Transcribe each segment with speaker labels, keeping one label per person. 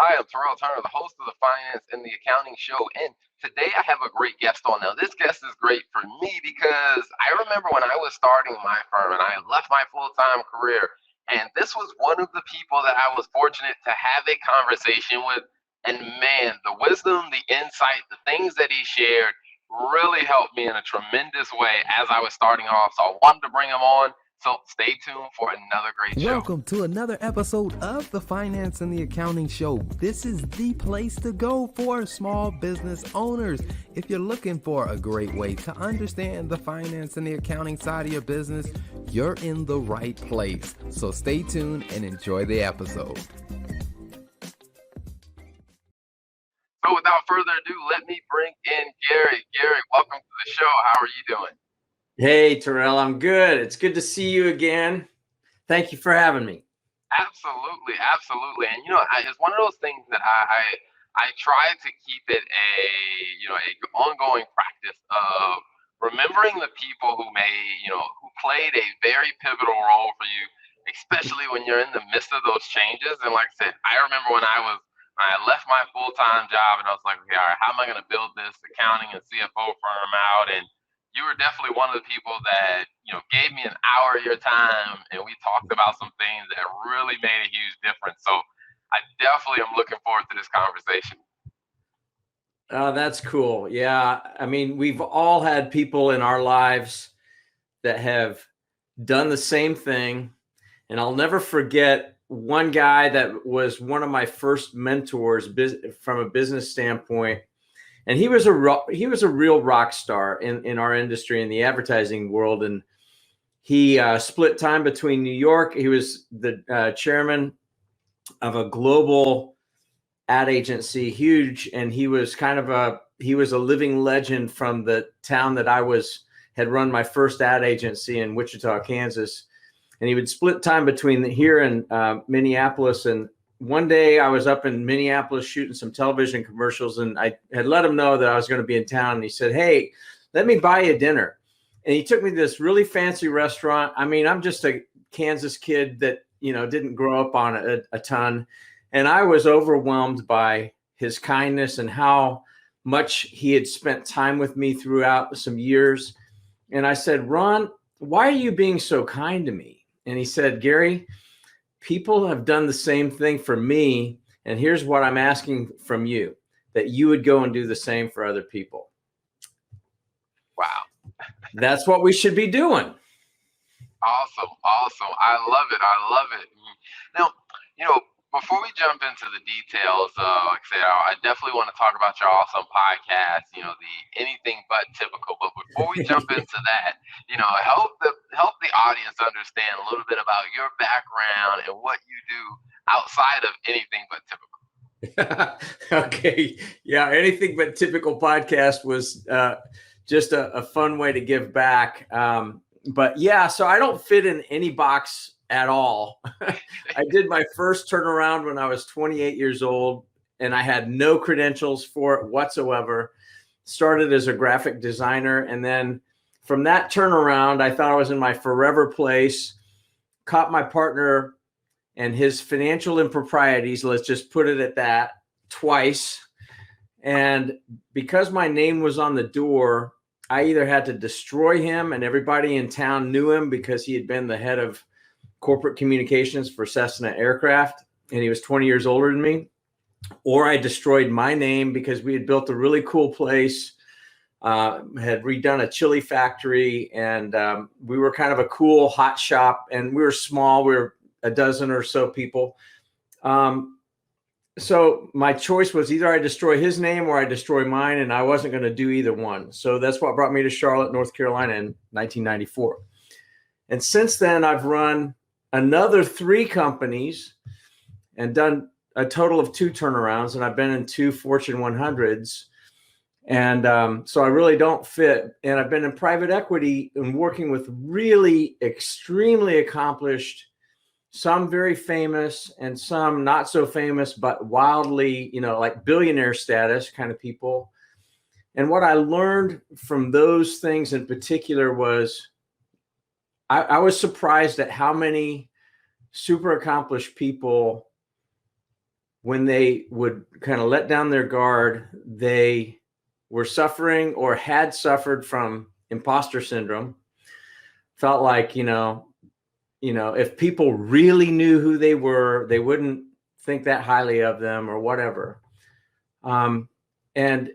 Speaker 1: Hi, I'm Terrell Turner, the host of the Finance and the Accounting Show. And today I have a great guest on. Now, this guest is great for me because I remember when I was starting my firm and I left my full time career. And this was one of the people that I was fortunate to have a conversation with. And man, the wisdom, the insight, the things that he shared really helped me in a tremendous way as I was starting off. So I wanted to bring him on. So stay tuned for another great show.
Speaker 2: Welcome to another episode of the Finance and the Accounting Show. This is the place to go for small business owners. If you're looking for a great way to understand the finance and the accounting side of your business, you're in the right place. So stay tuned and enjoy the episode.
Speaker 1: So without further ado, let me bring in Gary. Gary, welcome to the show. How are you doing?
Speaker 3: Hey, Terrell, I'm good. It's good to see you again. Thank you for having me.
Speaker 1: Absolutely, absolutely. And it's one of those things that I try to keep it a ongoing practice of remembering the people who who played a very pivotal role for you, especially when you're in the midst of those changes. And like I said, I remember when I left my full-time job and I was like, okay, all right, how am I going to build this accounting and CFO firm out? And you were definitely one of the people that, gave me an hour of your time and we talked about some things that really made a huge difference. So I definitely am looking forward to this conversation.
Speaker 3: That's cool. Yeah. I mean, we've all had people in our lives that have done the same thing. And I'll never forget one guy that was one of my first mentors from a business standpoint. And he was a real rock star in our industry, in the advertising world. And he split time between New York. He was the chairman of a global ad agency, huge. And he was he was a living legend from the town that had run my first ad agency in Wichita, Kansas. And he would split time between here and Minneapolis. And one day I was up in Minneapolis shooting some television commercials, and I had let him know that I was going to be in town. And he said, "Hey, let me buy you dinner." And he took me to this really fancy restaurant. I mean, I'm just a Kansas kid that, didn't grow up on a ton. And I was overwhelmed by his kindness and how much he had spent time with me throughout some years. And I said, "Ron, why are you being so kind to me?" And he said, "Gary, people have done the same thing for me. And here's what I'm asking from you, that you would go and do the same for other people."
Speaker 1: Wow.
Speaker 3: That's what we should be doing.
Speaker 1: Awesome. I love it. Now, before we jump into the details, like I said, I definitely want to talk about your awesome podcast, the Anything But Typical. But before we jump into that, help the audience understand a little bit about your background and what you do outside of Anything But Typical.
Speaker 3: Okay. Yeah. Anything But Typical podcast was just a fun way to give back. But yeah, so I don't fit in any box at all. I did my first turnaround when I was 28 years old, and I had no credentials for it whatsoever. Started as a graphic designer. And then from that turnaround, I thought I was in my forever place, caught my partner and his financial improprieties, let's just put it at that, twice. And because my name was on the door, I either had to destroy him, and everybody in town knew him because he had been the head of corporate communications for Cessna Aircraft, and he was 20 years older than me, or I destroyed my name because we had built a really cool place, had redone a chili factory, and we were kind of a cool hot shop, and we were small. We were a dozen or so people. So my choice was either I destroy his name or I destroy mine, and I wasn't going to do either one. So that's what brought me to Charlotte, North Carolina in 1994. And since then, I've run another 3 companies and done a total of 2 turnarounds, and I've been in 2 Fortune 100s. And so I really don't fit. And I've been in private equity and working with really extremely accomplished, some very famous and some not so famous, but wildly, like billionaire status kind of people. And what I learned from those things in particular was I was surprised at how many super accomplished people when they would kind of let down their guard, they were suffering or had suffered from imposter syndrome. Felt like, if people really knew who they were, they wouldn't think that highly of them or whatever. And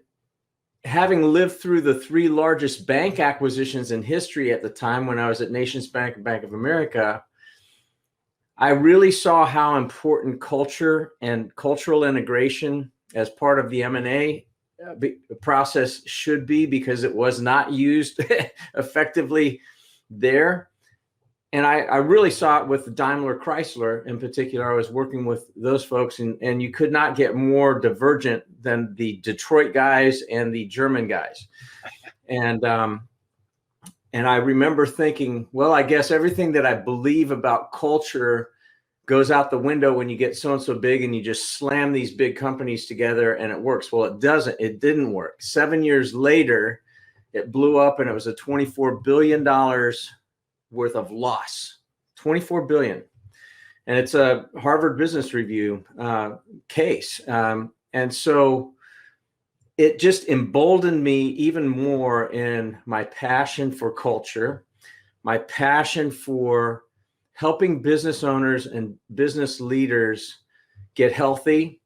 Speaker 3: having lived through the 3 largest bank acquisitions in history at the time when I was at Nations Bank and Bank of America, I really saw how important culture and cultural integration as part of the M&A process should be, because it was not used effectively there. And I really saw it with Daimler Chrysler in particular. I was working with those folks, and you could not get more divergent than the Detroit guys and the German guys. And I remember thinking, well, I guess everything that I believe about culture goes out the window when you get so-and-so big and you just slam these big companies together and it works. Well, it doesn't. It didn't work. 7 years later, it blew up and it was a $24 billion worth of loss. 24 billion. And it's a Harvard Business Review case. And so it just emboldened me even more in my passion for culture, my passion for helping business owners and business leaders get healthy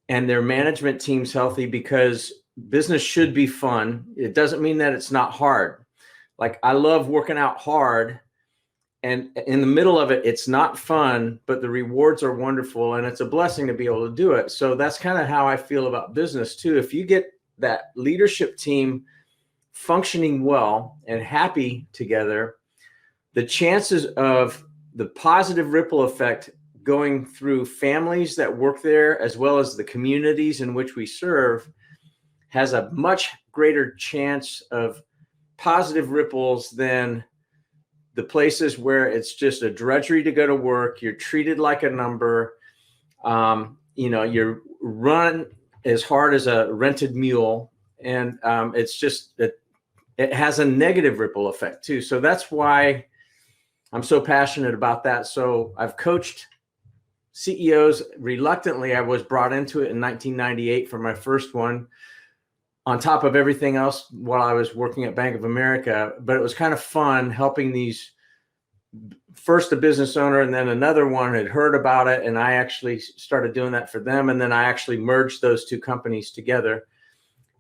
Speaker 3: and their management teams healthy, because business should be fun. It doesn't mean that it's not hard. Like, I love working out hard, and in the middle of it, it's not fun, but the rewards are wonderful, and it's a blessing to be able to do it. So that's kind of how I feel about business too. If you get that leadership team functioning well and happy together, the chances of the positive ripple effect going through families that work there, as well as the communities in which we serve, has a much greater chance of positive ripples than the places where it's just a drudgery to go to work. You're treated like a number. You're run as hard as a rented mule. And it's just that it has a negative ripple effect too. So that's why I'm so passionate about that. So I've coached CEOs reluctantly. I was brought into it in 1998 for my first one, on top of everything else while I was working at Bank of America. But it was kind of fun helping these, first a business owner and then another one had heard about it. And I actually started doing that for them. And then I actually merged those 2 companies together.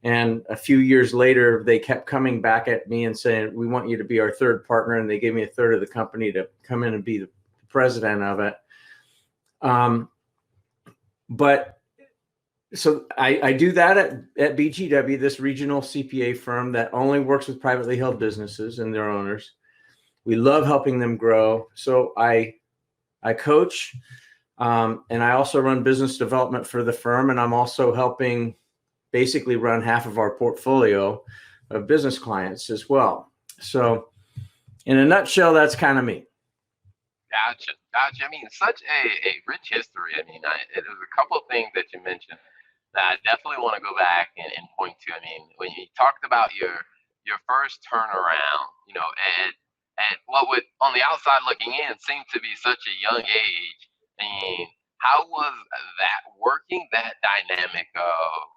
Speaker 3: And a few years later, they kept coming back at me and saying, we want you to be our 3rd partner. And they gave me a 1/3 of the company to come in and be the president of it. But so I do that at BGW, this regional CPA firm that only works with privately held businesses and their owners. We love helping them grow. So I coach, and I also run business development for the firm. And I'm also helping basically run half of our portfolio of business clients as well. So in a nutshell, that's kind of me.
Speaker 1: Gotcha. I mean, such a rich history. I mean, there's a couple of things that you mentioned that I definitely want to go back and point to. I mean, when you talked about your first turnaround, at what would, on the outside looking in, seem to be such a young age. I mean, how was that working, that dynamic of,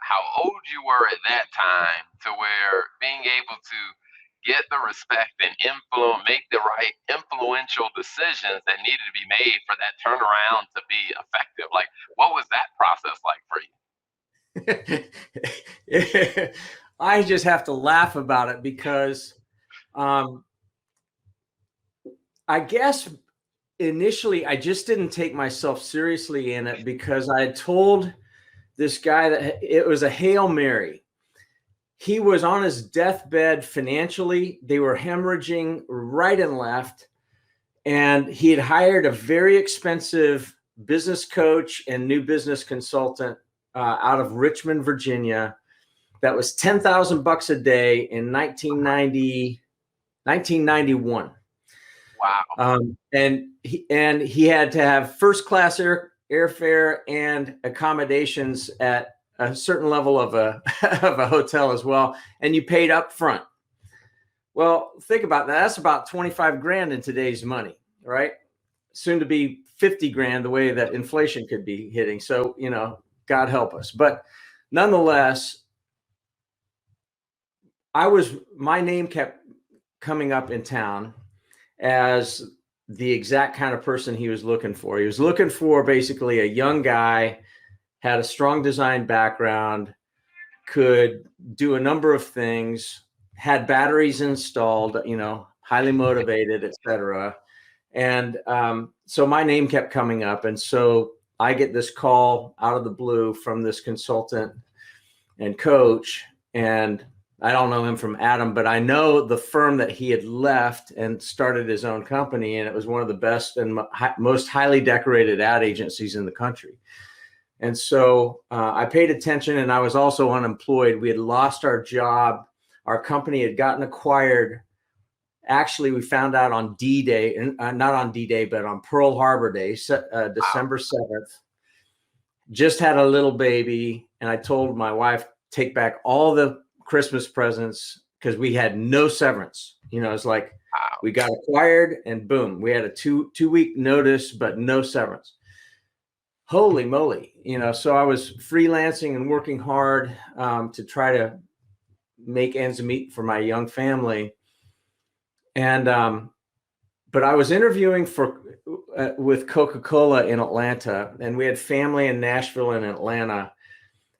Speaker 1: how old you were at that time to where being able to get the respect and make the right influential decisions that needed to be made for that turnaround to be effective? Like, what was that process like for you?
Speaker 3: I just have to laugh about it because I guess initially I just didn't take myself seriously in it, because I had told this guy that it was a Hail Mary. He was on his deathbed financially. They were hemorrhaging right and left. And he had hired a very expensive business coach and new business consultant out of Richmond, Virginia. That was $10,000 a day in 1991.
Speaker 1: Wow.
Speaker 3: And he had to have first class airfare and accommodations at a certain level of a hotel as well. And you paid up front. Well, think about that. That's about 25 grand in today's money, right? Soon to be 50 grand the way that inflation could be hitting. So, God help us. But nonetheless, my name kept coming up in town as the exact kind of person he was looking for. He was looking for basically a young guy, had a strong design background, could do a number of things, had batteries installed, highly motivated, etc. And so my name kept coming up. And so I get this call out of the blue from this consultant and coach, and I don't know him from Adam, but I know the firm that he had left and started his own company. And it was one of the best and most highly decorated ad agencies in the country. And so I paid attention, and I was also unemployed. We had lost our job. Our company had gotten acquired. Actually, we found out on D-Day, not on D-Day, but on Pearl Harbor Day, December 7th. Just had a little baby, and I told my wife, take back all the Christmas presents because we had no severance. It's like we got acquired and boom, we had a two-week notice, but no severance. Holy moly. So I was freelancing and working hard to try to make ends meet for my young family. And, but I was interviewing with Coca-Cola in Atlanta, and we had family in Nashville and Atlanta,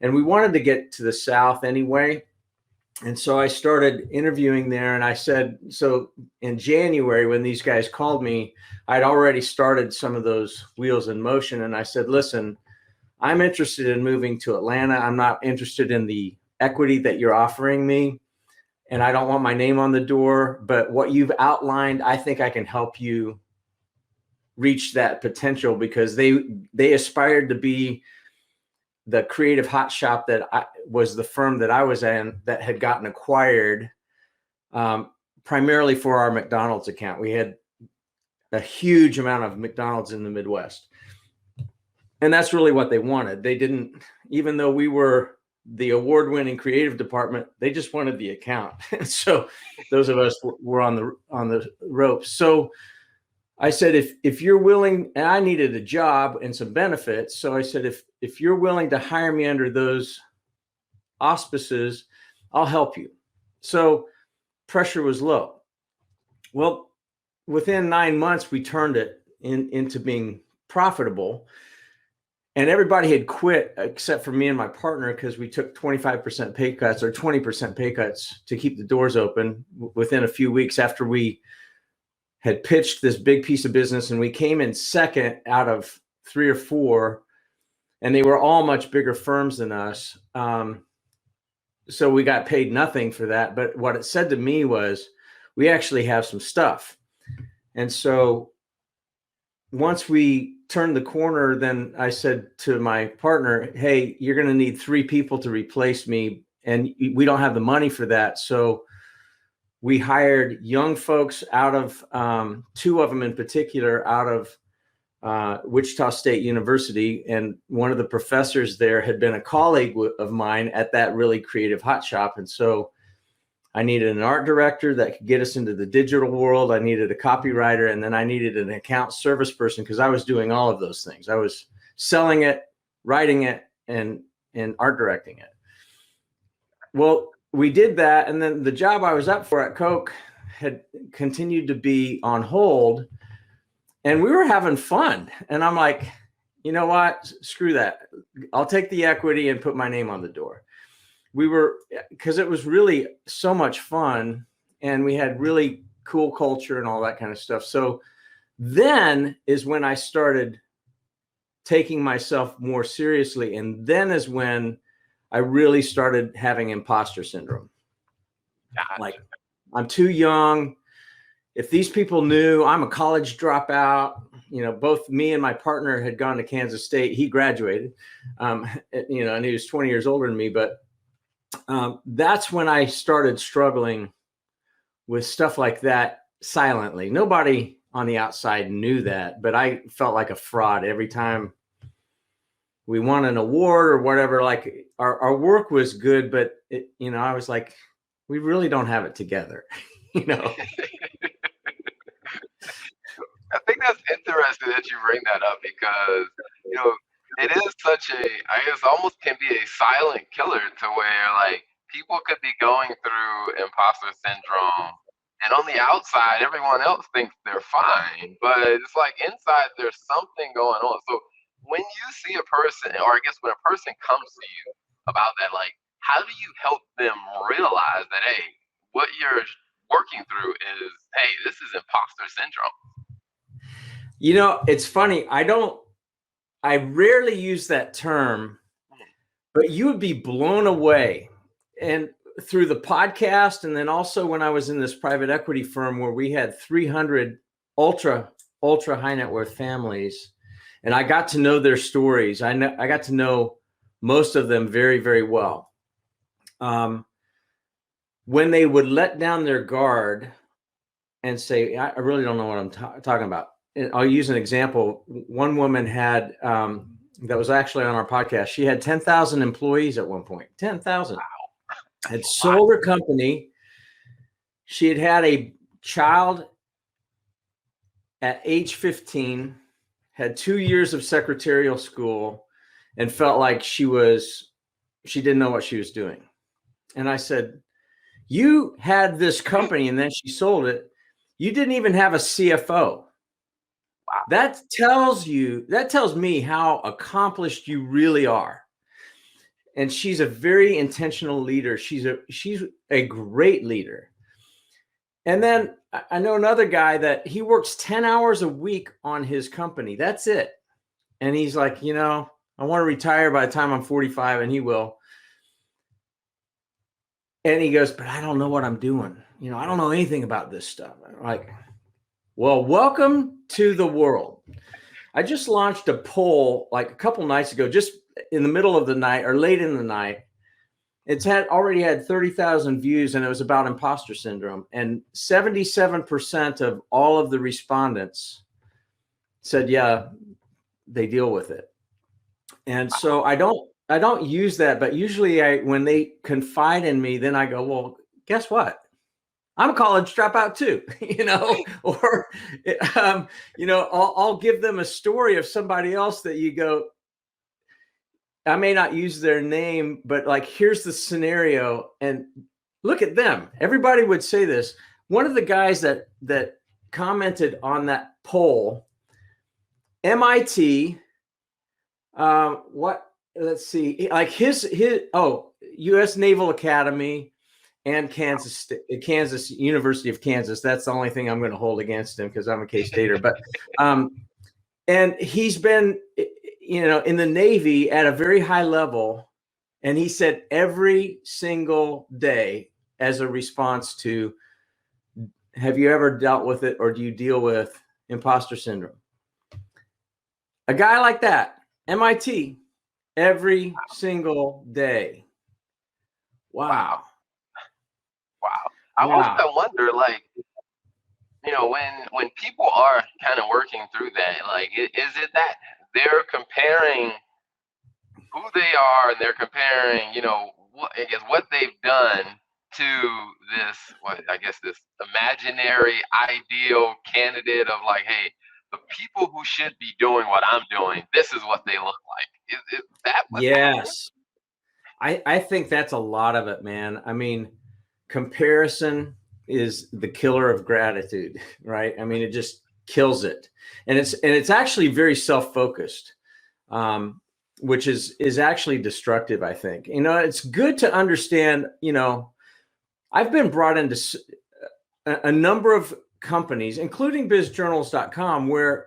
Speaker 3: and we wanted to get to the South anyway. And so I started interviewing there, and I said, so in January, when these guys called me, I'd already started some of those wheels in motion. And I said, listen, I'm interested in moving to Atlanta. I'm not interested in the equity that you're offering me, and I don't want my name on the door, but what you've outlined, I think I can help you reach that potential, because they aspired to be the creative hot shop that was the firm that I was in that had gotten acquired primarily for our McDonald's account. We had a huge amount of McDonald's in the Midwest. And that's really what they wanted. They didn't, even though we were the award-winning creative department, they just wanted the account. So those of us were on the ropes. So I said, if you're willing, and I needed a job and some benefits. So I said, if you're willing to hire me under those auspices, I'll help you. So pressure was low. Well, within 9 months, we turned it into being profitable. And everybody had quit except for me and my partner, because we took 25% pay cuts or 20% pay cuts to keep the doors open within a few weeks after we had pitched this big piece of business. And we came in second out of 3 or 4, and they were all much bigger firms than us. So we got paid nothing for that. But what it said to me was, we actually have some stuff. And so once we turned the corner, then I said to my partner, hey, you're going to need 3 people to replace me, and we don't have the money for that. So we hired young folks out of 2 of them in particular out of Wichita State University. And one of the professors there had been a colleague of mine at that really creative hot shop. And so I needed an art director that could get us into the digital world. I needed a copywriter, and then I needed an account service person, because I was doing all of those things. I was selling it, writing it, and art directing it. Well, we did that, and then the job I was up for at Coke had continued to be on hold, and we were having fun. And I'm like, you know what? Screw that. I'll take the equity and put my name on the door. Because it was really so much fun, and we had really cool culture and all that kind of stuff. So then is when I started taking myself more seriously. And then is when I really started having imposter syndrome.
Speaker 1: Gotcha.
Speaker 3: Like, I'm too young. If these people knew I'm a college dropout, both me and my partner had gone to Kansas State. He graduated, and he was 20 years older than me, but that's when I started struggling with stuff like that silently. Nobody on the outside knew that, but I felt like a fraud every time we won an award or whatever. Like, our work was good, but I was like, we really don't have it together,
Speaker 1: I think that's interesting that you bring that up because, you know, it is such a, I guess, almost can be a silent killer to where like people could be going through imposter syndrome, and on the outside, everyone else thinks they're fine, but it's like inside there's something going on. So when you see a person, or I guess when a person comes to you about that, like, how do you help them realize that, hey, what you're working through is, hey, this is imposter syndrome?
Speaker 3: You know, it's funny. I rarely use that term, but you would be blown away. And through the podcast, and then also when I was in this private equity firm where we had 300 ultra high net worth families, and I got to know their stories. I got to know most of them very, very well. When they would let down their guard and say, I really don't know what I'm talking about. And I'll use an example. One woman had, that was actually on our podcast, she had 10,000 employees at one point. 10,000. Wow. Had sold her company. She had had a child at age 15, had 2 years of secretarial school, and felt like she didn't know what she was doing. And I said, you had this company and then she sold it. You didn't even have a CFO. Wow. That tells me how accomplished you really are. And she's a very intentional leader. She's a great leader. And then I know another guy that he works 10 hours a week on his company. That's it. And he's like, I want to retire by the time I'm 45, and he will. And he goes, but I don't know what I'm doing. I don't know anything about this stuff. I'm like, well, welcome to the world. I just launched a poll like a couple nights ago, just in the middle of the night or late in the night. It's already had 30,000 views, and it was about imposter syndrome. And 77% of all of the respondents said, yeah, they deal with it. And so I don't use that, but usually when they confide in me, then I go, well, guess what? I'm a college dropout too, or, I'll give them a story of somebody else that you go, I may not use their name, but like, here's the scenario and look at them. Everybody would say this. One of the guys that commented on that poll, MIT, let's see, like his U.S. Naval Academy and Kansas University of Kansas. That's the only thing I'm going to hold against him because I'm a K-Stater. But and he's been, in the Navy at a very high level. And he said every single day as a response to, have you ever dealt with it, or do you deal with imposter syndrome? A guy like that, MIT, every single day. Wow.
Speaker 1: I also wonder, like, when people are kind of working through that, like, is it that they're comparing who they are, and they're comparing, what they've done to this imaginary ideal candidate of like, hey, the people who should be doing what I'm doing, this is what they look like. Is that what?
Speaker 3: Yes. I think that's a lot of it, man. I mean, comparison is the killer of gratitude, right? I mean, it just kills it. And it's actually very self-focused, which is actually destructive, I think. It's good to understand, I've been brought into a number of companies, including bizjournals.com, where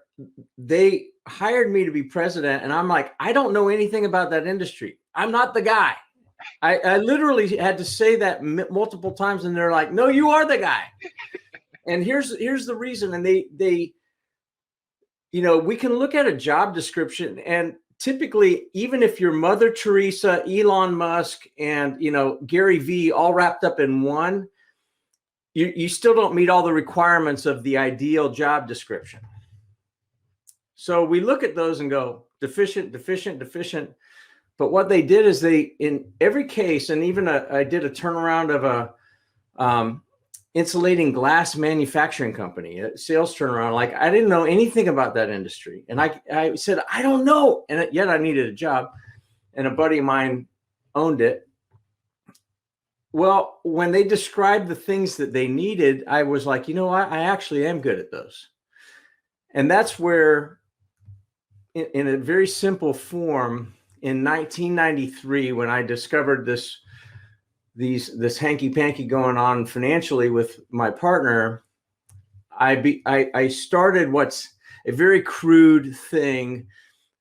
Speaker 3: they hired me to be president. And I'm like, I don't know anything about that industry. I'm not the guy. I literally had to say that multiple times, and they're like, no, you are the guy. And here's the reason. And they we can look at a job description, and typically, even if you're Mother Teresa, Elon Musk, and Gary V all wrapped up in one, you still don't meet all the requirements of the ideal job description. So we look at those and go, deficient. But what they did is in every case, and even I did a turnaround of insulating glass manufacturing company, a sales turnaround. Like, I didn't know anything about that industry. And I said, I don't know. And yet I needed a job. And a buddy of mine owned it. Well, when they described the things that they needed, I was like, you know what? I actually am good at those. And that's where, in a very simple form, in 1993, when I discovered this hanky panky going on financially with my partner, I started what's a very crude thing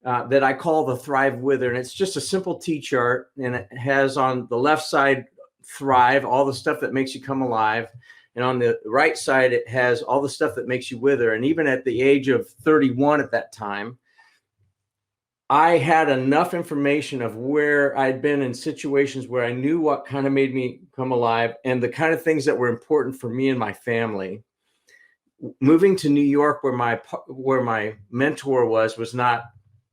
Speaker 3: that I call the Thrive Wither. And it's just a simple T-chart, and it has on the left side, thrive, all the stuff that makes you come alive. And on the right side, it has all the stuff that makes you wither. And even at the age of 31 at that time, I had enough information of where I'd been in situations where I knew what kind of made me come alive and the kind of things that were important for me and my family. Moving to New York, where my mentor was not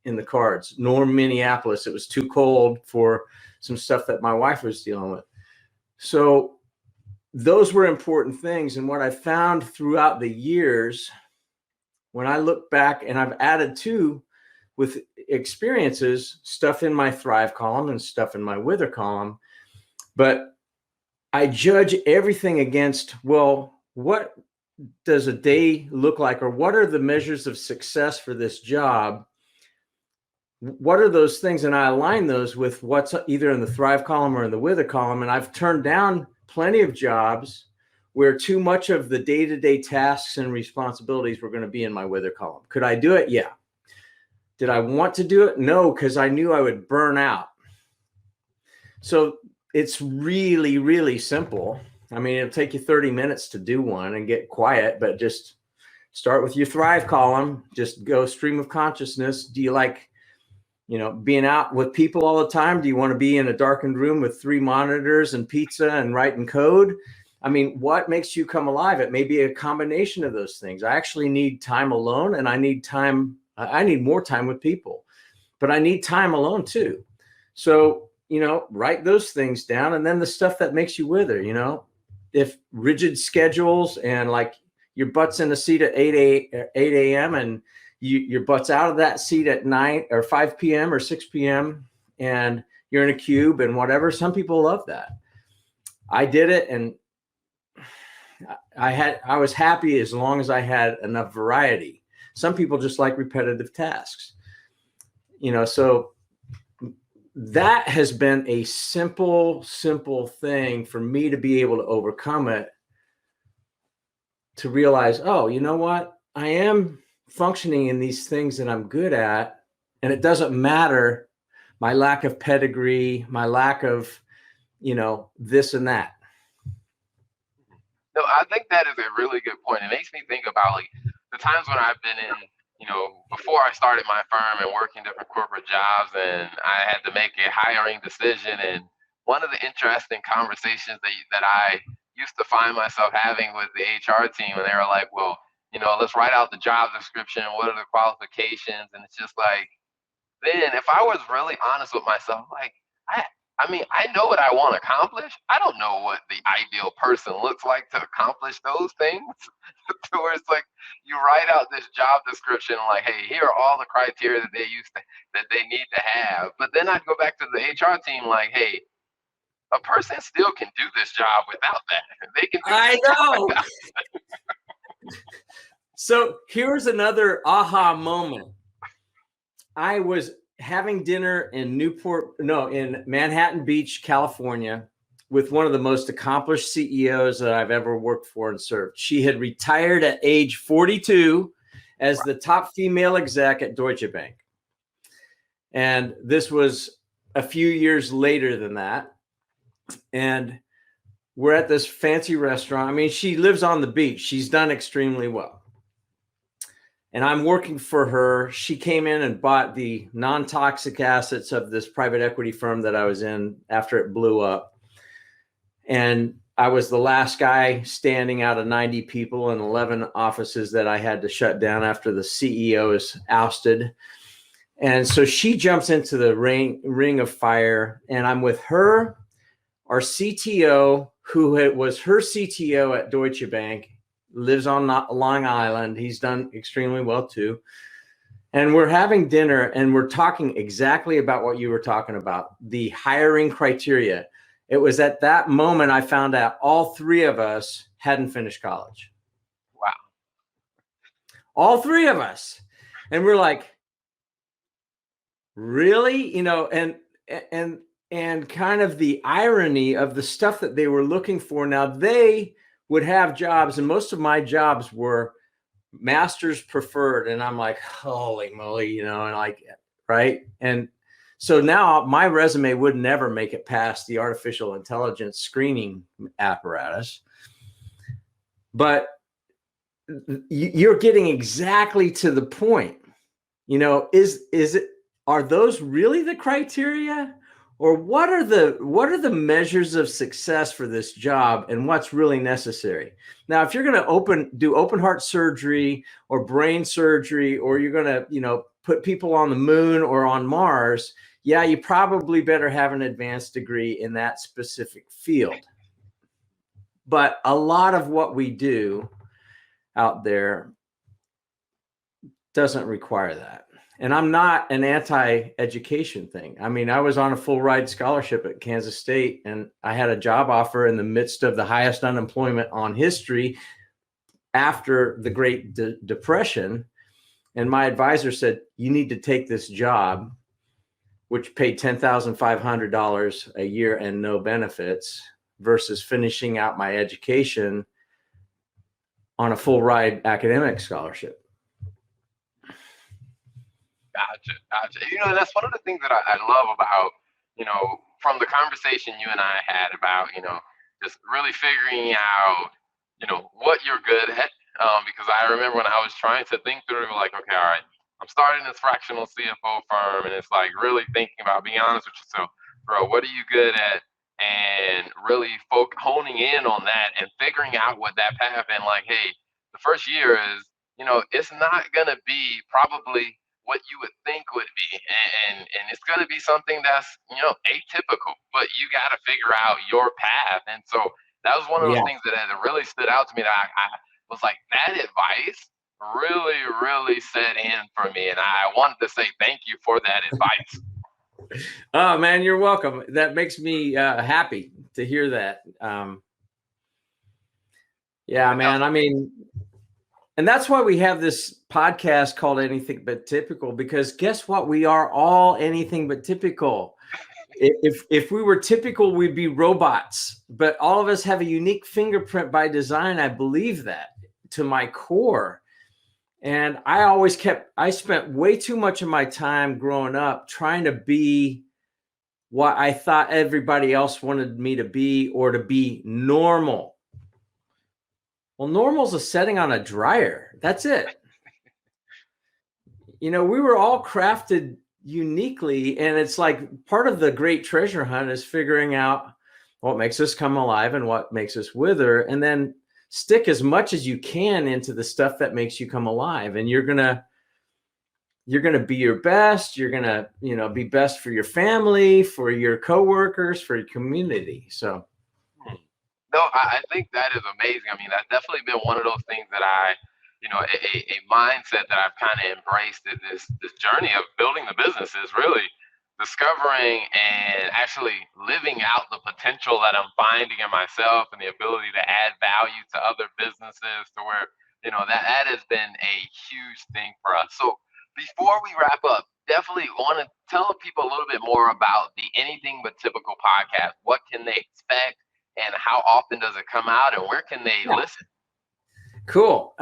Speaker 3: in the cards, nor Minneapolis. It was too cold for some stuff that my wife was dealing with. So those were important things. And what I found throughout the years, when I look back, and I've added to with experiences, stuff in my Thrive column and stuff in my Wither column, but I judge everything against, well, what does a day look like? Or what are the measures of success for this job? What are those things? And I align those with what's either in the Thrive column or in the Wither column. And I've turned down plenty of jobs where too much of the day-to-day tasks and responsibilities were going to be in my Wither column. Could I do it? Yeah. Did I want to do it? No, because I knew I would burn out. So it's really, really simple. I mean, it'll take you 30 minutes to do one and get quiet, but just start with your Thrive column. Just go stream of consciousness. Do you like, being out with people all the time? Do you want to be in a darkened room with 3 monitors and pizza and writing code? I mean, what makes you come alive? It may be a combination of those things. I actually need time alone, and I need more time with people, but I need time alone too. So, write those things down. And then the stuff that makes you wither, if rigid schedules and like your butt's in the seat at 8 a.m. and your butt's out of that seat at 9 or 5 p.m. or 6 p.m. and you're in a cube and whatever. Some people love that. I did it, and I was happy as long as I had enough variety. Some people just like repetitive tasks, so that has been a simple thing for me to be able to overcome it, to realize, oh, you know what? I am functioning in these things that I'm good at, and it doesn't matter my lack of pedigree, my lack of, this and that.
Speaker 1: No, I think that is a really good point. It makes me think about like the times when I've been in, before I started my firm and working different corporate jobs, and I had to make a hiring decision. And one of the interesting conversations that I used to find myself having with the HR team, and they were like, well, let's write out the job description. What are the qualifications? And it's just like, then if I was really honest with myself, like, I mean, I know what I want to accomplish. I don't know what the ideal person looks like to accomplish those things. To where it's like you write out this job description, like, hey, here are all the criteria that they need to have. But then I'd go back to the HR team, like, hey, a person still can do this job without that. They can.
Speaker 3: I know. So here's another aha moment. I was having dinner in in Manhattan Beach, California, with one of the most accomplished CEOs that I've ever worked for and served. She had retired at age 42 as the top female exec at Deutsche Bank. And this was a few years later than that. And we're at this fancy restaurant. I mean, she lives on the beach. She's done extremely well. And I'm working for her. She came in and bought the non-toxic assets of this private equity firm that I was in after it blew up. And I was the last guy standing out of 90 people and 11 offices that I had to shut down after the CEO is ousted. And so she jumps into the ring of fire, and I'm with her, our CTO, who was her CTO at Deutsche Bank, lives on Long Island. He's done extremely well too. And we're having dinner and we're talking exactly about what you were talking about, the hiring criteria. It was at that moment I found out all three of us hadn't finished college.
Speaker 1: Wow.
Speaker 3: All three of us. And we're like, really? You know, and kind of the irony of the stuff that they were looking for. Now they would have jobs, and most of my jobs were master's preferred. And I'm like, holy moly, you know, and like, right. And so now my resume would never make it past the artificial intelligence screening apparatus. But you're getting exactly to the point. You know, are those really the criteria? Or what are the measures of success for this job and what's really necessary? Now, if you're going to do open heart surgery or brain surgery, or you're going to, you know, put people on the moon or on Mars, yeah, you probably better have an advanced degree in that specific field. But a lot of what we do out there doesn't require that. And I'm not an anti-education thing. I mean, I was on a full ride scholarship at Kansas State, and I had a job offer in the midst of the highest unemployment on history after the Great Depression. And my advisor said, you need to take this job, which paid $10,500 a year and no benefits, versus finishing out my education on a full ride academic scholarship.
Speaker 1: Gotcha. You know, that's one of the things that I love about, you know, from the conversation you and I had about, you know, just really figuring out, you know, what you're good at. Because I remember when I was trying to think through, like, okay, all right, I'm starting this fractional CFO firm, and it's like really thinking about being honest with yourself, bro, what are you good at? And really honing in on that and figuring out what that path, and like, hey, the first year is, you know, it's not gonna be probably what you would think would be, and it's going to be something that's, you know, atypical, but you got to figure out your path. And so that was one of those things that really stood out to me, that I was like, that advice really set in for me, and I wanted to say thank you for that advice.
Speaker 3: Oh man, you're welcome. That makes me happy to hear that. Yeah, man. I mean, and that's why we have this podcast called Anything But Typical, because guess what? We are all anything but typical. If we were typical, we'd be robots, but all of us have a unique fingerprint by design. I believe that to my core. And I spent way too much of my time growing up trying to be what I thought everybody else wanted me to be, or to be normal. Well, normal is a setting on a dryer. That's it. You know, we were all crafted uniquely, and it's like part of the great treasure hunt is figuring out what makes us come alive and what makes us wither, and then stick as much as you can into the stuff that makes you come alive. And you're gonna be your best. You're gonna, you know, be best for your family, for your coworkers, for your community. So.
Speaker 1: No, I think that is amazing. I mean, that's definitely been one of those things that you know, a mindset that I've kind of embraced in this journey of building the business, is really discovering and actually living out the potential that I'm finding in myself, and the ability to add value to other businesses, to where, you know, that has been a huge thing for us. So before we wrap up, definitely want to tell people a little bit more about the Anything But Typical podcast. What can they expect? And how often does it come out, and where can they listen?
Speaker 3: Cool.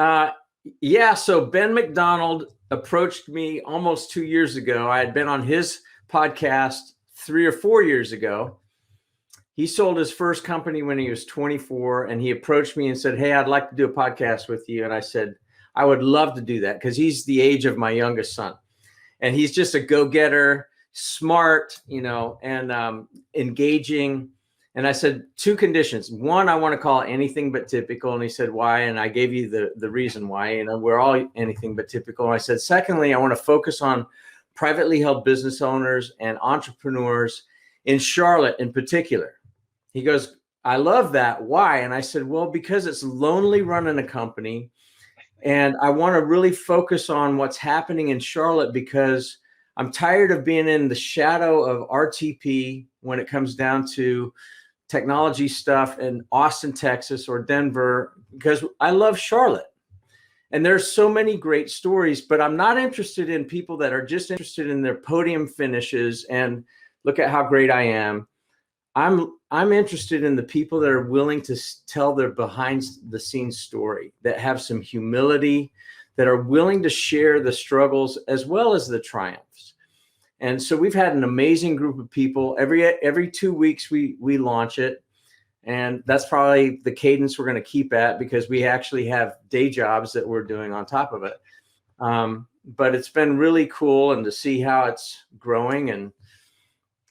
Speaker 3: Yeah. So Ben McDonald approached me almost 2 years ago. I had been on his podcast 3 or 4 years ago. He sold his first company when he was 24, and he approached me and said, hey, I'd like to do a podcast with you. And I said, I would love to do that, because he's the age of my youngest son, and he's just a go-getter, smart, you know, and engaging. And I said, 2 conditions. One, I want to call it Anything But Typical. And he said, why? And I gave you the reason why. You know, we're all anything but typical. And I said, secondly, I want to focus on privately held business owners and entrepreneurs in Charlotte in particular. He goes, I love that. Why? And I said, well, because it's lonely running a company. And I want to really focus on what's happening in Charlotte, because I'm tired of being in the shadow of RTP when it comes down to technology stuff in Austin, Texas, or Denver, because I love Charlotte. And there's so many great stories, but I'm not interested in people that are just interested in their podium finishes and look at how great I am. I'm interested in the people that are willing to tell their behind the scenes story, that have some humility, that are willing to share the struggles as well as the triumphs. And so we've had an amazing group of people. Every 2 weeks we launch it. And that's probably the cadence we're going to keep at, because we actually have day jobs that we're doing on top of it. But it's been really cool, and to see how it's growing. And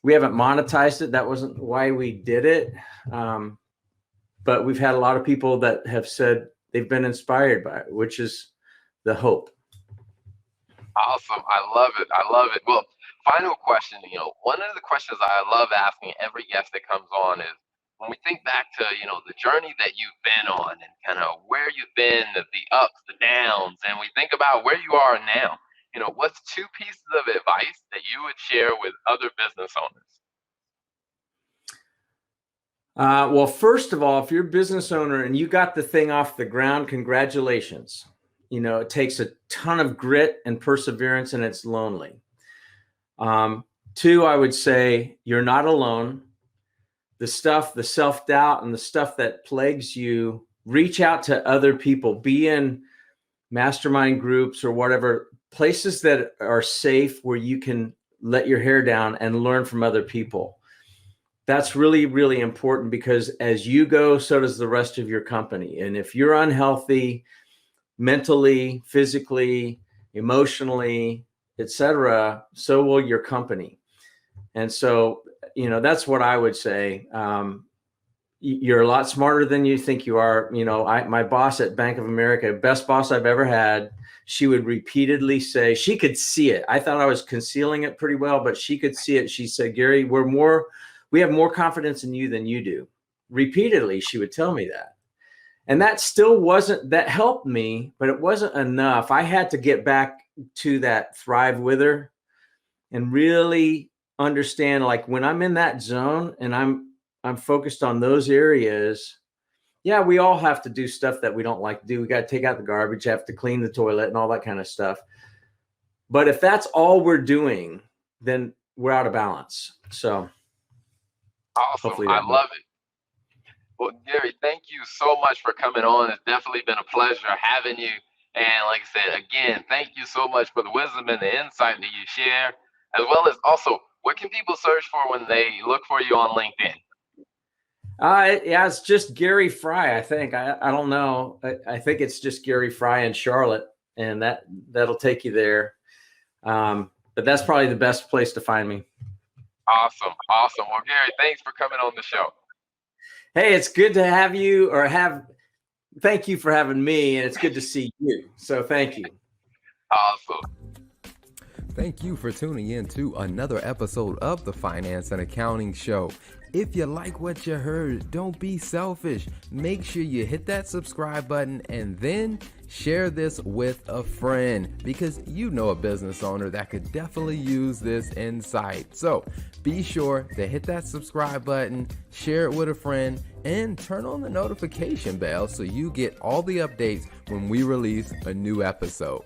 Speaker 3: we haven't monetized it. That wasn't why we did it. But we've had a lot of people that have said they've been inspired by it, which is the hope.
Speaker 1: Awesome. I love it. I love it. Well, final question. One of the questions I love asking every guest that comes on is, when we think back to, the journey that you've been on and kind of where you've been, the ups, the downs, and we think about where you are now, what's 2 pieces of advice that you would share with other business owners?
Speaker 3: Well, first of all, if you're a business owner and you got the thing off the ground, congratulations. It takes a ton of grit and perseverance, and it's lonely. 2, I would say you're not alone. The self-doubt and the stuff that plagues you, reach out to other people, be in mastermind groups or whatever, places that are safe where you can let your hair down and learn from other people. That's really, really important, because as you go, so does the rest of your company. And if you're unhealthy mentally, physically, emotionally, etc., so will your company. And so, that's what I would say. You're a lot smarter than you think you are. My boss at Bank of America, best boss I've ever had, she would repeatedly say, she could see it. I thought I was concealing it pretty well, but she could see it. She said, Gary, we have more confidence in you than you do. Repeatedly, she would tell me that. And that that helped me, but it wasn't enough. I had to get back to that thrive with her and really understand, like, when I'm in that zone and I'm focused on those areas. Yeah, we all have to do stuff that we don't like to do. We got to take out the garbage, have to clean the toilet and all that kind of stuff. But if that's all we're doing, then we're out of balance. So
Speaker 1: awesome. I love it. Well, Gary, thank you so much for coming on. It's definitely been a pleasure having you. And like I said, again, thank you so much for the wisdom and the insight that you share, as well as also, what can people search for when they look for you on LinkedIn?
Speaker 3: Yeah, it's just Gary Frey, I think. I don't know. I think it's just Gary Frey in Charlotte, and that'll take you there. But that's probably the best place to find me.
Speaker 1: Awesome. Well, Gary, thanks for coming on the show.
Speaker 3: Hey, it's good to have you, thank you for having me, and it's good to see you. So thank you.
Speaker 1: Awesome.
Speaker 2: Thank you for tuning in to another episode of the Finance and Accounting Show. If you like what you heard, don't be selfish. Make sure you hit that subscribe button and then share this with a friend, because you know a business owner that could definitely use this insight. So be sure to hit that subscribe button, share it with a friend, and turn on the notification bell so you get all the updates when we release a new episode.